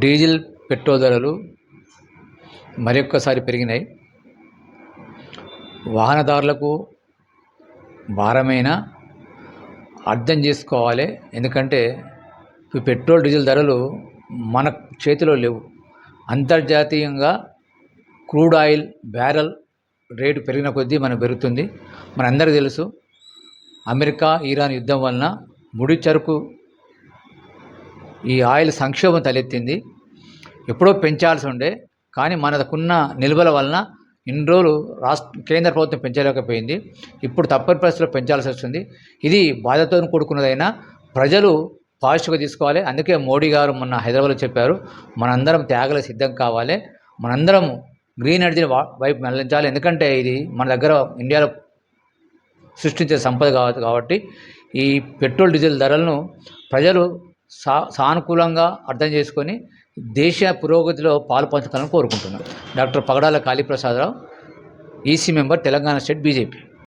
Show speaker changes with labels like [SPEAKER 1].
[SPEAKER 1] Diesel petrol ధరలు మరొక్కసారి పెరిగినాయి. వాహనదారులకు భారమైన అర్థం చేసుకోవాలి. ఎందుకంటే ఈ పెట్రోల్ డీజిల్ ధరలు మన చేతిలో లేవు. అంతర్జాతీయంగా క్రూడ్ ఆయిల్ బ్యారెల్ రేటు పెరిగిన కొద్దీ మనకు పెరుగుతుంది. మనందరికీ తెలుసు, అమెరికా ఇరాన్ యుద్ధం వలన ముడి సరుకు ఈ ఆయిల్ సంక్షోభం తలెత్తింది. ఎప్పుడో పెంచాల్సి ఉండే, కానీ మనకున్న నిల్వల వలన ఇన్ని రోజులు కేంద్ర ప్రభుత్వం పెంచలేకపోయింది. ఇప్పుడు తప్పని పరిస్థితుల్లో పెంచాల్సి వస్తుంది. ఇది బాధతో కూడుకున్నదైనా ప్రజలు పాజిటివ్గా తీసుకోవాలి. అందుకే మోడీ గారు మొన్న హైదరాబాద్లో చెప్పారు, మనందరం త్యాగాలకు సిద్ధం కావాలి, మనందరం గ్రీన్ ఎనర్జీని వైపు మళ్లించాలి. ఎందుకంటే ఇది మన దగ్గర ఇండియాలో సృష్టించే సంపద కాబట్టి ఈ పెట్రోల్ డీజిల్ ధరలను ప్రజలు సానుకూలంగా అర్థం చేసుకొని దేశ పురోగతిలో పాలు పంచుకోవాలని కోరుకుంటున్నాను. Doctor Pagadala Kaliprasadarao, EC member, Telangana state BJP.